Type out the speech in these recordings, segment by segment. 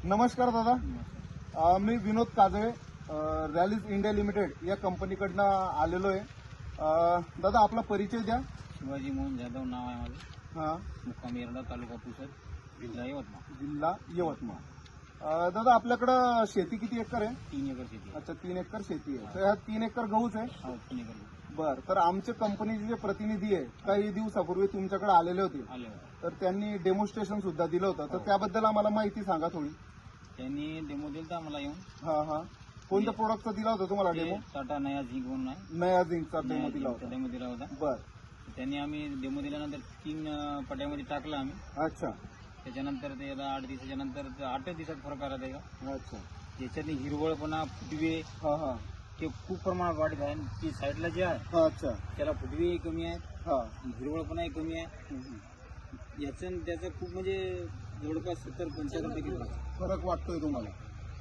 नमस्कार दादा. मी विनोद Kajale, Rallis India limited या कंपनीकडनं आलेलो आहे. दादा आपला परिचय द्या. शिवाजी मोहन जाधव नाव आहे माझं. हां. मुक्काम येरडा, तालुका पुसद, जिल्हा यवतमाळ. जिल्हा यवतमाळ. दादा आपल्याकडं शेती किती एकर आहे? 3 एकर शेती आहे. अच्छा, 3 एकर शेती आहे. तर ह्या 3 एकर गहूच आहे? हो, 3 एकर बर. तर आमच्या कंपनीचे जे प्रतिनिधी आहे काही दिवसापूर्वी तुमच्याकडे आलेले होते, आले होते. तर त्यांनी डेमॉन्स्ट्रेशन सुद्धा दिलं होतं. तर त्याबद्दल आम्हाला माहिती सांगा थोडी. त्यांनी डेमो दिला आम्हाला येऊन. हां हां. कोणत्या प्रोडक्टचा दिला होता तुम्हाला डेमो? टाटा नया झिंक म्हणून आहे. नया झिंकचा डेमो दिला होता. डेमो दिला होता. बर. त्यांनी आम्ही डेमो दिल्यानंतर 3 पट्यामध्ये टाकलं आम्ही. अच्छा त्याच्यानंतर ते 8 दिवसाच्या नंतर 8 दिवसात फरक आला त्याचा. अच्छा. त्याच्यातली हिरवळपणा, फुटवे हां हां. ते खूप प्रमाणात वाढत आहे. ती साईडला जे आहे हां. अच्छा. त्याला फुटवेही कमी आहे, हां. हिरवळपणाही कमी आहे. याचं त्याचं खूप म्हणजे जवळपास 70-75% फरक वाटतोय तुम्हाला.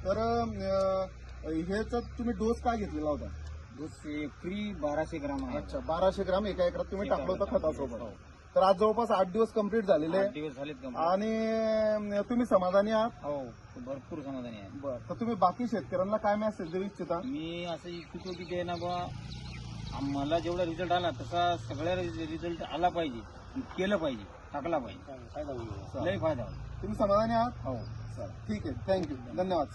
तर ह्याचा तुम्ही डोस काय घेतलेला होता? फ्री 1200 ग्राम आहे. अच्छा, 1200 ग्राम एका एकरात तुम्ही एका टाकलं होतं एकरात. खतासोबत. हो. तर आज जवळपास 8 दिवस कंप्लीट झालेले 8 आहे दिवस झालेत का? आणि तुम्ही समाधानी आहात? हो, भरपूर समाधानी आहे. बरं. तर तुम्ही बाकी शेतकऱ्यांना काय मेसेज देऊ इच्छिता? मी असं इच्छितो की ते ना बा मला जेवढा रिझल्ट आला तसा सगळ्या रिझल्ट आला पाहिजे, केलं पाहिजे, टाकला पाहिजे. लय फायदा होईल. तुम्ही समाधानी आहात? हो. ठीक आहे. थँक्यू. धन्यवाद.